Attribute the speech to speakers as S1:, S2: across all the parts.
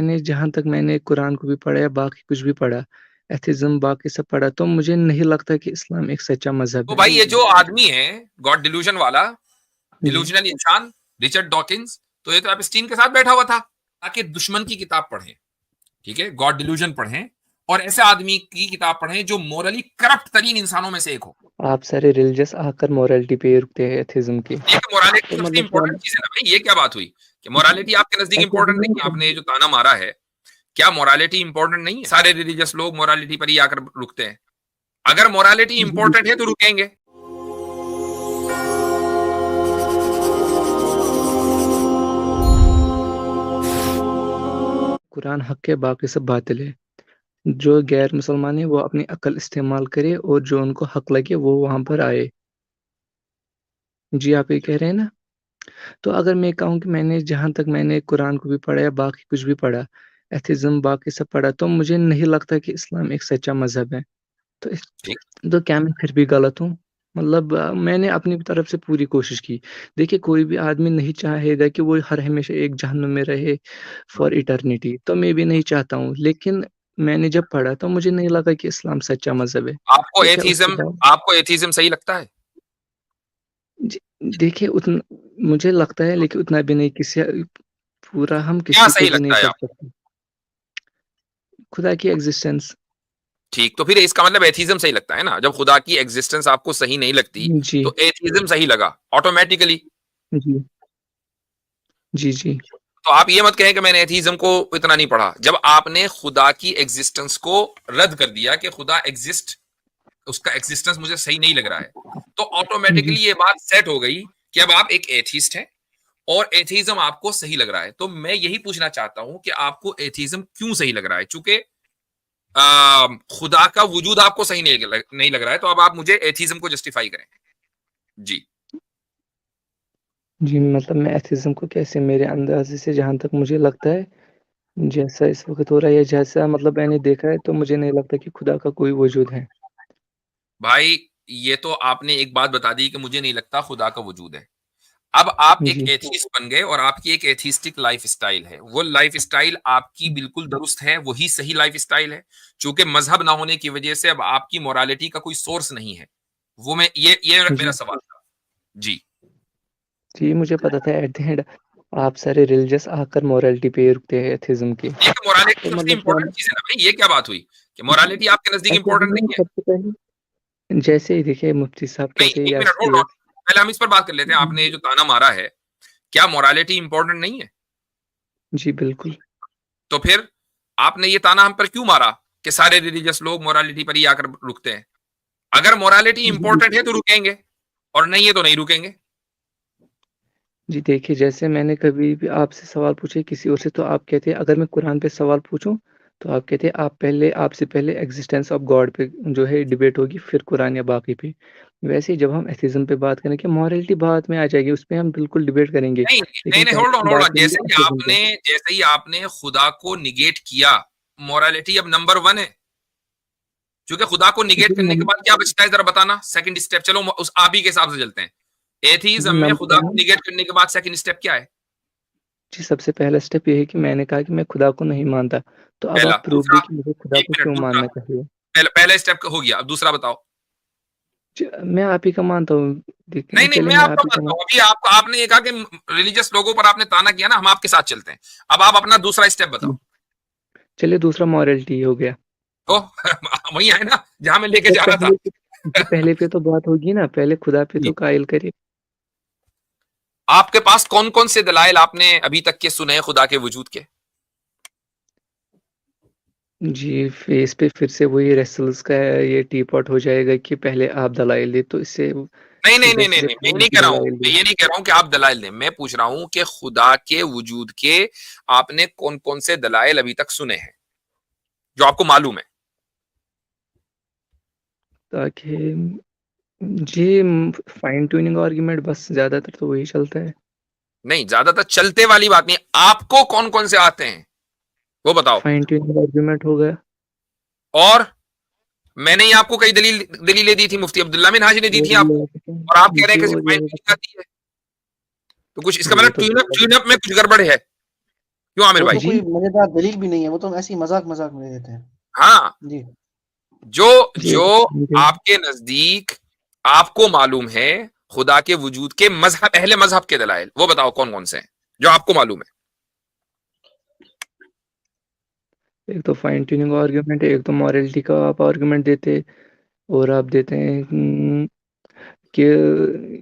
S1: मैंने जहाँ तक मैंने कुरान को भी पढ़ा या बाकी कुछ भी पढ़ा, एथिज़्म बाकी सब पढ़ा, तो मुझे नहीं लगता कि इस्लाम एक सच्चा मज़हब
S2: तो
S1: है।
S2: भाई ये जो आदमी है गॉड डिल्यूजन वाला,
S1: जी।
S2: डिल्यूजनल इंसान, रिचर्ड डॉकिंस, तो ये तो एप्स्टीन के साथ बैठा हुआ था ताकि दुश्मन की किताब पढ़ें, ठीक है, गॉड डिल्यूजन पढ़ें और ऐसे आदमी की किताब पढ़ें जो मोरली करप्ट तरीन इंसानों में से एक हो।
S1: आप सारे रिलीजियस आकर मोरालिटी पे रुकते हैं एथिज़्म की।
S2: ये तो मोरालिटी
S1: तो
S2: सबसे
S1: मतलब क्या
S2: इंपॉर्टेंट चीज है ना भाई, ये क्या बात हुई कि मोरालिटी आपके नजदीक
S1: ऐसे हम
S2: इंपॉर्टेंट नहीं
S1: नहीं
S2: है? आपने ये
S1: कहेंगे।
S2: जो ताना मारा है, क्या मोरालिटी इंपॉर्टेंट नहीं है? सारे रिलीजियस लोग मोरालिटी पर ही आकर रुकते हैं। अगर मोरालिटी
S1: जी,
S2: इंपॉर्टेंट है तो रुकेंगे।
S1: कुरान हक़ है, बाकी सब बातिल है। जो गैर मुसलमान है, वो अपनी अक्ल इस्तेमाल करे और जो उनको हक़ लगे वो वहाँ पर आए। जी, आप ये कह रहे हैं ना? तो अगर मैं कहूँ कि मैंने जहाँ तक मैंने कुरान को भी पढ़ा या बाकी कुछ भी पढ़ा, एथिज़्म बाकी सब पढ़ा, तो मुझे नहीं लगता कि इस्लाम एक सच्चा मज़हब है। तो इस
S2: ठीक।
S1: तो क्या मैं फिर भी गलत हूँ? मतलब मैंने अपनी तरफ से पूरी कोशिश की। देखिए, कोई भी आदमी नहीं चाहेगा कि वो हर हमेशा एक जहन्नुम में रहे फॉर इटर्निटी, तो मैं भी नहीं चाहता हूँ। लेकिन मैंने जब पढ़ा तो मुझे नहीं लगा कि इस्लाम सच्चा मज़हब है।
S2: आपको
S1: तो क्या उसके
S2: एथीज्म
S1: बाद
S2: आपको एथीज्म सही लगता है?
S1: जी, देखिए मुझे लगता है लेकिन उतना भी नहीं किसी पूरा हम
S2: क्या
S1: किसी को
S2: सही
S1: भी नहीं
S2: लगता है
S1: कर
S2: आपको?
S1: सकते। खुदा की एक्ज़िस्टेंस।
S2: ठीक, तो फिर इसका मतलब एथीज्म सही लगता है ना? जब खुदा की एग्जिस्टेंस आपको सही नहीं लगती,
S1: जी,
S2: तो एथीज्म सही लगा ऑटोमेटिकली।
S1: जी। जी, जी।
S2: तो आप ये मत कहें कि मैंने एथीज्म को इतना नहीं पढ़ा। जब आपने खुदा की एग्जिस्टेंस को रद्द कर दिया कि खुदा एग्जिस्ट, उसका एग्जिस्टेंस मुझे सही नहीं लग रहा है, तो
S1: जी,
S2: ऑटोमेटिकली ये बात सेट हो गई कि अब आप एक एथीस्ट हैं और एथीज्म आपको सही लग रहा है। तो मैं यही पूछना चाहता हूं कि आपको एथीज्म क्यों सही लग रहा है? चूंकि खुदा का वजूद आपको सही नहीं लग रहा है, तो अब आप मुझे एथीज्म को जस्टिफाई करें। जी।
S1: जी, मतलब मैं एथिज़्म को कैसे मेरे अंदाज़े से जहाँ तक मुझे लगता है, जैसा इस वक़्त हो रहा है या जैसा मतलब मैंने देखा है, तो मुझे नहीं लगता कि खुदा का कोई वजूद है।
S2: भाई, ये तो आपने एक बात बता दी कि मुझे नहीं लगता खुदा का वजूद है। अब आप एक
S1: जी,
S2: एथीस्ट बन गए और आपकी एक एथीस्टिक लाइफस्टाइल है। वो लाइफस्टाइल आपकी बिल्कुल दुरुस्त है, वही सही लाइफस्टाइल है। चूंकि मजहब ना होने की वजह से अब आपकी मोरालिटी का कोई सोर्स नहीं है। वो मैं ये मेरा
S1: जी।
S2: सवाल था। जी।
S1: जी, मुझे पता था एट द एंड आप सारे रिलीजियस आकर मोरालिटी पे ही रुकते हैं एथिज़्म की।
S2: ये तो मोरालिटी
S1: तो
S2: सबसे
S1: मतलब क्या
S2: इंपॉर्टेंट चीज है ना भाई, ये क्या बात हुई कि मोरालिटी आपके नजदीक
S1: ऐसे हम
S2: इंपॉर्टेंट
S1: नहीं
S2: नहीं है?
S1: सबसे पहले जैसे ही देखिए मुफ्ती साहब
S2: नहीं,
S1: कहते हैं
S2: एक
S1: या
S2: मिनट होल्ड
S1: ये
S2: ऑन। पहले हम इस पर बात कर लेते हैं। आपने ये जो ताना मारा है, क्या मोरालिटी इंपॉर्टेंट नहीं है?
S1: जी, बिल्कुल।
S2: तो फिर आपने ये ताना हम पर क्यों मारा कि सारे रिलीजियस लोग मोरालिटी पर ही आकर रुकते हैं? अगर मोरालिटी
S1: जी,
S2: इंपॉर्टेंट है तो रुकेंगे और नहीं है तो नहीं रुकेंगे।
S1: जी देखिए, जैसे मैंने कभी भी आपसे सवाल पूछे किसी और से तो आप कहते हैं अगर मैं कुरान पे सवाल पूछूँ, तो आप कहते हैं आपसे पहले एक्जिस्टेंस ऑफ गॉड पे जो है डिबेट होगी फिर कुरान या बाकी पे। वैसे ही जब हम एथिज़्म पे बात करेंगे मॉरलिटी बाद में आ जाएगी, उसपे हम बिल्कुल डिबेट करेंगे।
S2: नहीं नहीं
S1: लेकिन
S2: नहीं,
S1: पहले हम
S2: होल्ड
S1: बात
S2: ऑन।
S1: करेंगे एथिज़्म पे।
S2: जैसे ही आपने खुदा को निगेट किया, मोरालिटी अब नंबर वन है। क्योंकि खुदा को निगेट
S1: जी,
S2: करने के बाद क्या बचता है जरा बताना। सेकंड स्टेप, चलो उस आप ही के हिसाब से चलते हैं।
S1: जी
S2: एथीज्म में
S1: नंबर
S2: खुदा
S1: 1
S2: को निगेट करने के बाद सेकंड स्टेप क्या है?
S1: जी, सबसे पहला स्टेप ये है कि मैंने कहा कि मैं खुदा को नहीं मानता। तो अब
S2: पहला।
S1: आप प्रूफ़
S2: दूसरा,
S1: दें कि मुझे खुदा
S2: एक
S1: को
S2: मिनट,
S1: क्यों
S2: दूसरा।
S1: मानना चाहिए?
S2: पहला स्टेप हो गया, अब दूसरा बताओ।
S1: मैं आप ही का मानता हूँ। देखिए ना
S2: नहीं नहीं,
S1: चलिए
S2: मैं
S1: मैं
S2: आपका
S1: आप ही का
S2: मानता
S1: मान
S2: हूं। अभी आपने ये कहा कि रिलीजियस लोगों पर आपने ताना किया ना, हम आपके साथ चलते हैं। अब आप अपना दूसरा स्टेप
S1: जी,
S2: बताओ।
S1: चलिए दूसरा मॉरलिटी हो गया।
S2: तो वही है ना जहां मैं लेके
S1: तो
S2: जा रहा
S1: पहले पे जी,
S2: था।
S1: पहले पे तो बात होगी ना, पहले खुदा पे
S2: जी।
S1: तो कायल करिए।
S2: आपके पास कौन कौन से दलाइल आपने अभी तक के सुने हैं खुदा के वजूद के?
S1: जी, फेस पे फिर से वही रेसल्स का ये टी पॉट हो जाएगा कि पहले आप दलाइल दें, तो इससे
S2: नहीं नहीं नहीं नहीं
S1: सीधे-सीधे
S2: नहीं, मैं
S1: पहले
S2: नहीं
S1: उनकी
S2: कह रहा हूं।
S1: दलाइल
S2: मैं
S1: दें।
S2: ये नहीं कह रहा हूं कि आप दलाइल दें। मैं पूछ रहा हूं कि खुदा के वजूद के आपने कौन कौन से दलाइल अभी तक सुने हैं जो आपको मालूम है?
S1: ताकि जी, फाइन ट्यूनिंग आर्गुमेंट बस ज़्यादातर तो वही चलता है।
S2: नहीं, ज्यादातर चलते वाली बात नहीं। आपको कौन कौन से आते हैं वो बताओ।
S1: फाइन ट्यूनिंग आर्गुमेंट हो गया
S2: और मैंने ही आपको कई दलीलें दी थी, मुफ्ती अब्दुल्ला बिन हाजी ने दी
S1: और
S2: थी
S1: ये
S2: आपको।
S1: हो सकता
S2: और आप
S1: है
S2: कह रहे
S1: जी
S2: हैं कि
S1: और
S2: सिर्फ
S1: ये
S2: फाइन
S1: हो
S2: ट्यूनिंग
S1: सकता
S2: आती है। तो कुछ इसका
S1: है। वो
S2: मतलब
S1: तो
S2: ट्यूनअप में कुछ गड़बड़ है। क्यों आमिर
S3: वो
S2: भाई?
S3: तो कोई
S1: जी
S3: मजेदार दलील भी नहीं है, वो तो ऐसे ही मजाक मजाक में दे देते हैं।
S2: हाँ,
S3: जी
S2: जो
S1: जी
S2: जो
S1: मुझे
S2: आपके नजदीक आपको मालूम है खुदा के वजूद के मजहब, अहले मजहब के दलाइल, वो बताओ कौन कौन से हैं जो आपको मालूम है?
S1: एक तो फाइन ट्यूनिंग आर्गुमेंट है, एक तो मॉरलिटी का आप आर्गुमेंट देते, और आप देते हैं कि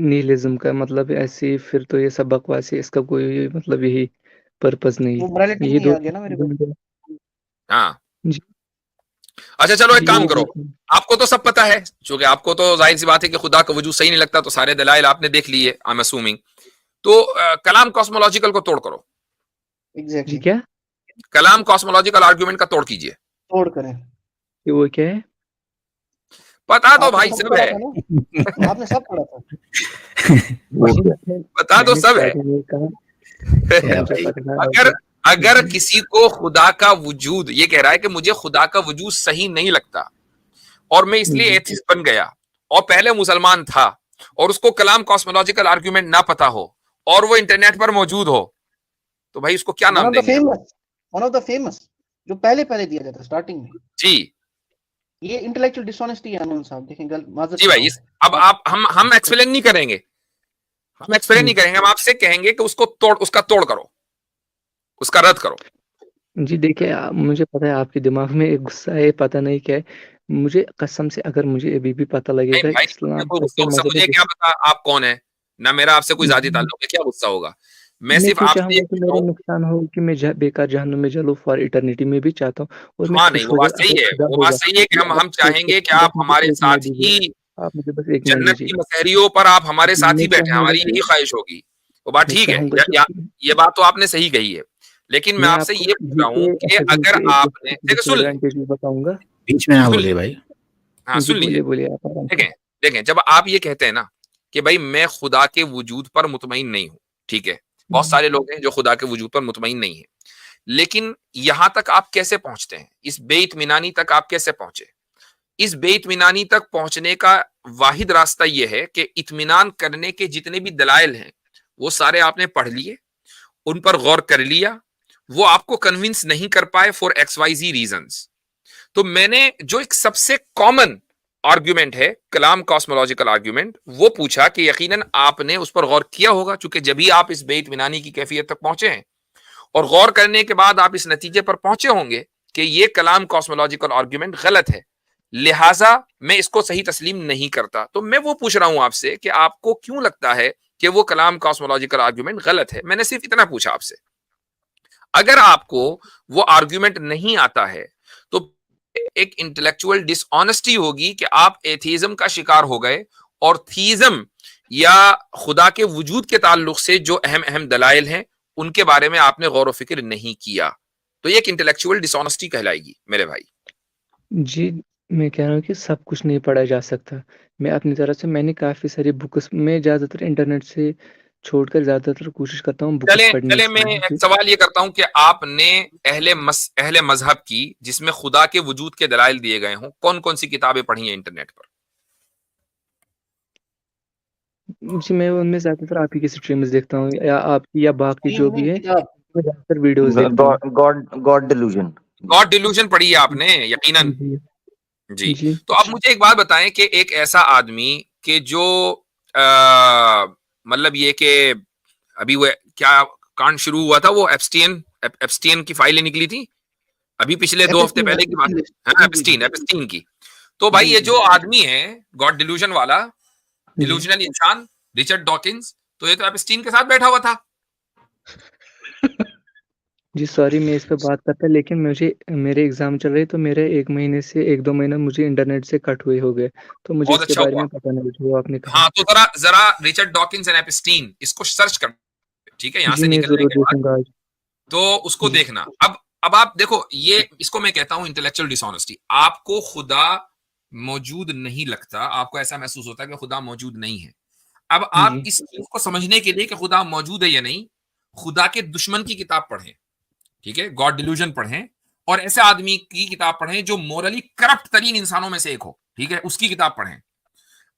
S1: निहिलिज्म का मतलब ऐसे, फिर तो ये सब बकवास है, इसका कोई मतलब यही पर्पस नहीं
S3: वो
S1: है।
S3: मोरालिटी में
S1: ये
S3: नहीं
S1: दो
S3: आ गया ना मेरे को।
S2: हाँ,
S1: जी
S2: अच्छा चलो एक
S1: जी
S2: काम
S1: यही
S2: करो,
S1: दो चीज़।
S2: आपको तो सब पता है, क्योंकि आपको तो जाहिर सी बात है कि खुदा का वजूद सही नहीं लगता, तो सारे दलाइल आपने देख लिए, आई एम असूमिंग। तो कलाम कॉस्मोलॉजिकल को तोड़ करो,
S1: जी
S3: एग्जैक्टली,
S1: क्या?
S2: कलाम कॉस्मोलॉजिकल आर्ग्यूमेंट का तोड़ कीजिए।
S3: तोड़ करें।
S1: कि वो क्या है?
S2: पता तो
S3: आपने
S2: भाई
S3: सब
S2: सब
S3: पढ़ा
S2: है,
S3: था ना, आपने सब पढ़ा था।
S4: वो क्या
S2: पता तो
S1: मैंने
S2: सब है।
S1: स्टार्टिंग में कहा, तो
S4: है
S1: मुझे
S4: भाई?
S1: पता
S2: अगर
S1: अब।
S2: अगर किसी को खुदा का वजूद, ये कह रहा है कि मुझे खुदा का वजूद सही नहीं लगता और मैं इसलिए
S1: जी
S2: एथिस्ट बन गया, और पहले मुसलमान था, और उसको कलाम कॉस्मोलॉजिकल आर्ग्यूमेंट ना पता हो, और वो इंटरनेट पर मौजूद हो, तो भाई उसको क्या
S3: वन
S2: नाम
S3: ऑफ द
S2: देंगे हम?
S3: Famous, one of the famous, जो पहले पहले दिया जाता स्टार्टिंग में।
S2: जी
S3: ये इंटेलेक्चुअल डिसऑनेस्टी है अनंत साहब, देखें गलत माजरत
S2: जी भाई,
S3: चाहता
S2: अब
S3: हूँ।
S2: आप हम एक्सप्लेन नहीं करेंगे, हम एक्सप्लेन नहीं करेंगे, हम आपसे कहेंगे कि उसको तोड़, उसका तोड़ करो, उसका रद्द करो।
S1: जी देखिए, मुझे पता है आपके दिमाग में एक गुस्सा है, पता नहीं क्या है। मुझे कसम से, अगर मुझे अभी भी पता
S2: नहीं
S1: लगेगा
S2: भाई, मुझे
S1: इस्लाम
S2: कोई गुस्सा
S1: ऐसे
S2: वुस्सा,
S1: मजहब है
S2: मुझे क्या पता आप कौन है, ना मेरा आपसे कोई जाती
S1: जी,
S2: ताल्लुक है, क्या गुस्सा होगा? मैं
S1: मैं
S2: सिर्फ
S1: क्यों
S2: आपसे ये
S1: चाहूंगा कि
S2: कह रहा
S1: मेरा
S2: हूँ।
S1: नुकसान हो, कि मैं बेकार जहन्नुम में जलूं फॉर इटर्निटी में भी चाहता हूँ, और मैं
S2: हाँ नहीं,
S1: खुश
S2: वो
S1: हो
S2: बात
S1: जाऊं
S2: सही
S1: अगर
S2: है,
S1: खुदा
S2: वो बात
S1: होगा।
S2: सही है कि
S1: ये
S2: हम
S1: सोच के,
S2: चाहेंगे कि
S1: बस
S2: आप
S1: मुझे
S2: हमारे
S1: एक मिनट
S2: साथ
S1: दीजिए,
S2: ही
S1: आप मुझे बस एक मिनट
S2: जन्नत
S1: दीजिए।
S2: की मसहरियों पर आप हमारे साथ
S1: मैं
S2: ही बैठे,
S1: चाहूंगा
S2: हमारी
S1: कि,
S2: यही ख्वाहिश होगी। वो बात
S1: मैं
S2: ठीक है,
S1: चाहूंगा कि
S2: ये बात तो आपने सही कही है, लेकिन मैं
S1: मैं
S2: आपसे
S1: आपको
S2: ये पूछ रहा हूँ
S1: जीके
S2: कि
S1: एथेज्म
S2: अगर
S1: के एक
S2: आपने देखो, सुन ले,
S1: डिसएडवांटेज भी बताऊंगा।
S4: बीच में ना
S2: सुन
S4: बोलिए
S2: ले,
S4: भाई।
S2: हाँ
S1: जी
S2: सुन लीजिए।
S1: बोलिए बोलिए, आप आराम से।
S2: देखें, देखें, जब आप ये कहते हैं ना कि भाई मैं खुदा के वजूद पर मुतमईन नहीं हूं, ठीक है, बहुत
S1: जी
S2: सारे लोग हैं जो खुदा के वजूद पर मुतमईन नहीं है, लेकिन यहां तक आप कैसे पहुंचते हैं, इस बेइत्मीनानी तक आप कैसे पहुंचे? इस बेइत्मीनानी तक पहुंचने का वाहिद रास्ता यह है कि इत्मीनान करने के जितने भी दलाइल हैं वो सारे आपने पढ़ लिए, उन पर गौर कर लिया, वो आपको कन्विंस नहीं कर पाए for X Y Z reasons. तो मैंने जो एक सबसे कॉमन आर्ग्यूमेंट है, कलाम कॉस्मोलॉजिकल आर्ग्यूमेंट, वो पूछा कि यकीनन आपने उस पर गौर किया होगा, चूंकि जब भी आप इस बेइत्मीनानी की कैफियत तक पहुंचे हैं, और गौर करने के बाद आप इस नतीजे पर पहुंचे होंगे कि ये कलाम कॉस्मोलॉजिकल आर्ग्यूमेंट गलत है, लिहाजा मैं इसको सही तस्लीम नहीं करता। तो मैं वो पूछ रहा हूं आपसे कि आपको क्यों लगता है कि वो कलाम कॉस्मोलॉजिकल आर्ग्यूमेंट गलत है? मैंने सिर्फ इतना पूछा आपसे। अगर आपको वो आर्ग्यूमेंट नहीं आता है, तो एक इंटेलेक्चुअल डिसऑनेस्टी होगी कि आप एथीज्म का शिकार हो गए, और थीज्म या खुदा के वजूद के ताल्लुक से जो अहम अहम दलाइल हैं उनके बारे में आपने गौर व फिक्र नहीं किया, तो ये एक इंटेलेक्चुअल डिसऑनेस्टी कहलाएगी मेरे भाई।
S1: जी, मैं कह रहा हूँ कि सब कुछ नहीं पढ़ा जा सकता। मैं अपनी तरफ से, मैंने काफ़ी सारी बुक्स, मैं ज़्यादातर इंटरनेट से छोड़कर ज़्यादातर कोशिश करता हूँ बुक्स
S2: चले
S1: पढ़ने
S2: चले, मैं
S1: की।
S2: एक
S1: जी
S2: सवाल ये करता हूं कि आपने अहले मजहब की, जिसमें खुदा के वजूद के दलाइल दिए गए हों, कौन कौन सी किताबें पढ़ी हैं इंटरनेट पर?
S1: जी, मैं उनमें ज़्यादातर आप ही की स्ट्रीम्स देखता हूँ, या आपकी या बाकी
S3: स्ट्रीम
S1: जो भी
S3: नहीं,
S1: है,
S3: किताब।
S1: मैं ज़्यादातर वीडियोज़ देखता हूँ।
S4: God God delusion.
S2: God delusion पढ़ी है
S1: जी,
S2: आपने, यकीनन।
S1: जी,
S2: जी,
S1: जी,
S2: तो आप मुझे एक बात बताएं कि एक ऐसा आदमी कि जो आ, मतलब ये कि अभी वो क्या कांड शुरू हुआ था, वो एप्स्टीन की फाइलें निकली थी अभी पिछले 2 हफ्ते
S3: एपिस्टीन,
S2: पहले की बात
S3: एपिस्टीन लिस्ट।
S2: है ना,
S3: जी जी जी
S2: एप्स्टीन की। तो भाई
S3: जी
S2: ये
S3: जी।
S2: जो आदमी है, गॉड डिल्यूजन वाला,
S1: जी।
S2: डिल्यूजनल इंसान, रिचर्ड डॉकिंस, तो ये तो एप्स्टीन के साथ बैठा हुआ था।
S1: जी, सॉरी मैं इस पे बात करता, लेकिन मुझे, मेरे एग्ज़ाम चल रहे, तो मेरे 1 महीने से 1-2 महीना मुझे इंटरनेट से कट हुए हो गए, तो मुझे
S2: बहुत
S1: इसके
S2: अच्छा
S1: बारे
S2: हुआ।
S1: में पता नहीं जो आपने कहा।
S2: हाँ, तो जरा जरा रिचर्ड डॉकिंस एंड एप्स्टीन इसको सर्च कर, ठीक है, यहां
S1: जी,
S2: से
S1: मैं
S2: निकलने
S1: ज़रूर
S2: के बाद
S1: देखूँगा आज।
S2: तो उसको
S1: जी,
S2: देखना। अब आप देखो, ये इसको मैं कहता हूं इंटेलेक्चुअल डिसऑनेस्टी। आपको खुदा मौजूद नहीं लगता, आपको ऐसा महसूस होता है कि खुदा मौजूद नहीं है। अब आप
S1: जी,
S2: इस चीज को समझने के लिए कि खुदा मौजूद है या नहीं, खुदा के दुश्मन की किताब पढ़ें, ठीक है, गॉड डिल्यूजन पढ़ें, और ऐसे आदमी की किताब पढ़ें जो मोरली करप्ट तरीन इंसानों में से एक हो, ठीक है, उसकी किताब पढ़ें।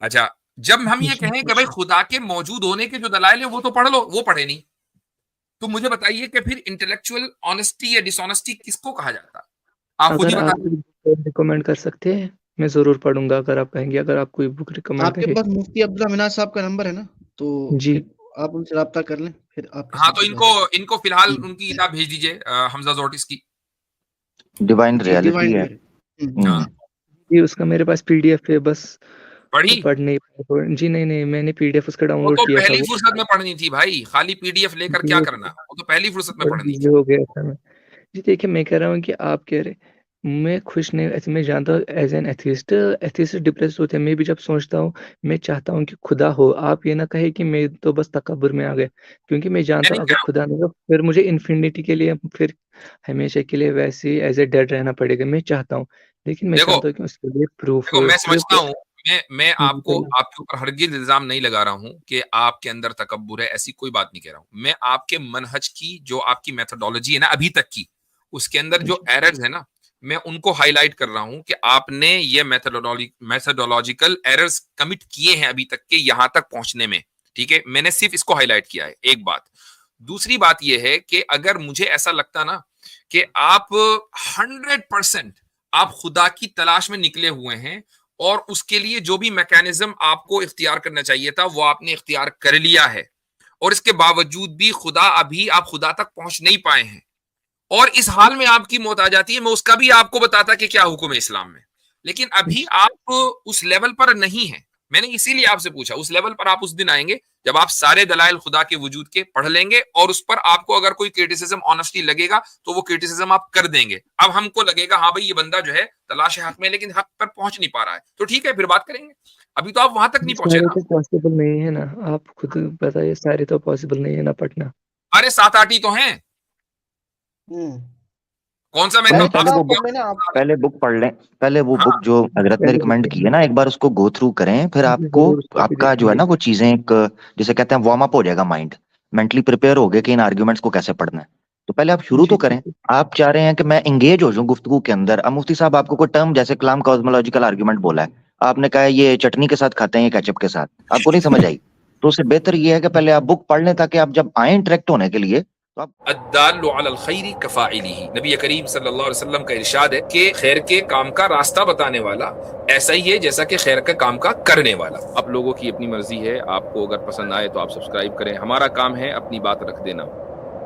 S2: अच्छा, जब हम ये
S1: जी,
S2: कहें कि भाई खुदा के मौजूद होने के जो दलाइल है वो तो पढ़ लो, वो पढ़े नहीं। तो मुझे बताइए कि फिर इंटेलेक्चुअल ऑनेस्टी या डिसऑनेस्टी किसको कहा जाता है? आप खुद ही
S1: अगर
S2: बता
S1: आप रिकमेंड कर सकते हैं, मैं ज़रूर पढ़ूँगा अगर आप कहेंगे, अगर आप कोई बुक रिकमेंड
S3: आपके
S1: करें।
S3: पास मुफ्ती अब्दुल्ला मिनाज साहब का नंबर है ना? तो
S1: जी।
S3: फिर आप उनसे राब्ता कर लें, फिर आपके
S2: हाँ,
S3: साथ
S2: तो
S3: जो है
S2: इनको फिलहाल
S3: जी।
S2: उनकी किताब भेज दीजिए हमजा ज़ोर्टिस की।
S4: डिवाइन
S3: जी,
S4: रियलिटी
S3: डिवाइन
S4: है।
S3: रियलिटी।
S2: हाँ।
S1: जी, उसका मेरे पास पीडीएफ है, बस
S2: पढ़ी?
S1: पढ़ नहीं पाया। जी, नहीं, मैंने पीडीएफ उसका
S2: वो
S1: डाउनलोड
S2: तो
S1: किया था
S2: पहली
S1: वो।
S2: फुर्सत में पढ़नी थी भाई, खाली पीडीएफ लेकर
S1: जी,
S2: क्या
S1: वो
S2: करना? वो तो पहली फुर्सत में
S1: थोड़ा
S2: पढ़नी
S1: बिज़ी
S2: थी।
S1: हो गया था मैं। जी, देखिए मैं कह रहा हूँ कि आप कह रहे मैं खुश नहीं, ऐसे मैं जानता हूँ as an atheist atheist depressed होते हैं। मैं भी जब सोचता हूँ, मैं चाहता हूँ कि खुदा हो। आप ये ना कहें कि मैं तो बस तकब्बुर में आ गया, क्योंकि मैं
S2: मैं
S1: जानता
S2: नहीं
S1: हूँ
S2: कह
S1: अगर
S2: रहा हूँ।
S1: खुदा नहीं हो फिर मुझे इन्फिनिटी के लिए फिर हमेशा के लिए वैसे ही एज़ अ डेड रहना पड़ेगा। मैं चाहता हूँ, लेकिन मैं
S2: देखो
S1: चाहता हूँ कि उसके लिए प्रूफ़
S2: देखो,
S1: हो।
S2: मैं
S1: प्रूफ़
S2: समझता हूँ, मैं
S1: जी,
S2: आपको
S1: बताइए।
S2: आपके ऊपर हरगिज़ इल्ज़ाम नहीं लगा रहा हूँ कि आपके अंदर तकब्बुर है, ऐसी कोई बात नहीं कह रहा हूँ। मैं आपके मनहज की जो आपकी मेथोडोलॉजी है ना अभी तक की, उसके अंदर जो
S1: जी,
S2: एरर्स है ना, मैं उनको हाइलाइट कर रहा हूँ कि आपने ये मेथोडोलॉजिकल एरर्स कमिट किए हैं अभी तक के यहाँ तक पहुँचने में, ठीक है? मैंने सिर्फ़ इसको हाइलाइट किया है, एक बात। दूसरी बात ये है कि अगर मुझे ऐसा लगता ना कि आप 100% आप खुदा की तलाश में निकले हुए हैं और उसके लिए जो भी मैकेनिज्म आपको इख्तियार करना चाहिए था वो आपने इख्तियार कर लिया है, और इसके बावजूद भी आप खुदा तक पहुंच नहीं पाए हैं, और इस हाल में आपकी मौत आ जाती है, मैं उसका भी आपको बताता कि क्या हुक्म है इस्लाम में, लेकिन अभी आप उस लेवल पर नहीं है। मैंने इसीलिए आपसे पूछा, उस लेवल पर आप उस दिन आएंगे जब आप सारे दलाइल खुदा के वजूद के पढ़ लेंगे, और उस पर आपको अगर कोई क्रिटिसिज्म ऑनेस्टली लगेगा तो वो क्रिटिसिज्म आप कर देंगे। अब हमको लगेगा हाँ भाई ये बंदा जो है तलाश हक में, लेकिन हक पर पहुंच नहीं पा रहा है, तो ठीक है फिर बात करेंगे। अभी तो आप वहां तक नहीं पहुंचे
S1: सारे
S2: ना।
S1: तो पॉसिबल नहीं है ना, आप खुद बताइए, सारे तो पॉसिबल नहीं है ना पढ़ना।
S2: अरे 7-8 ही तो हैं।
S3: हम्म।
S2: कौन सा मैं
S3: मैं
S4: नहीं,
S3: पता
S4: पहले वो
S3: आपको,
S4: बुक
S3: मैंने आप
S4: पहले बुक पढ़ लें। पहले वो बुक
S2: हाँ,
S4: जो हजरत ने
S1: पहले
S4: रिकमेंड
S1: बुक
S4: की है ना, एक बार उसको गो थ्रू करें, फिर
S1: जी,
S4: आपको
S1: ज़रूर उसको भी
S4: आपका जो है
S1: देखेंगे।
S4: ना वो चीजें एक जिसे कहते हैं वार्म अप हो जाएगा, माइंड मेंटली प्रिपेयर हो गए कि इन आर्ग्यूमेंट्स को कैसे पढ़ना है। तो पहले आप शुरू
S1: जी,
S4: तो करें।
S1: जी,
S4: आप चाह रहे हैं कि मैं इंगेज हो जाऊं गुफ्तगू के अंदर। अब मुफ्ती साहब आपको कोई टर्म जैसे कलाम कॉस्मोलॉजिकल आर्ग्यूमेंट बोला है, आपने कहा है ये चटनी के साथ खाते हैं, ये केचप के साथ, आपको नहीं समझ आई। तो उससे बेहतर ये है कि पहले आप बुक पढ़ लें, ताकि आप जब आए इंटरेक्ट होने के लिए तो आप
S2: अद्दाल्लु अलल खैरि कफ़ाइलिही। नबी करीम सल्लल्लाहु अलैहि वसल्लम का इरशाद है कि खैर के काम का रास्ता बताने वाला ऐसा ही है जैसा कि खैर के काम का करने वाला। आप लोगों की अपनी मर्जी है, आपको अगर पसंद आए तो आप सब्सक्राइब करें, हमारा काम है अपनी बात रख देना।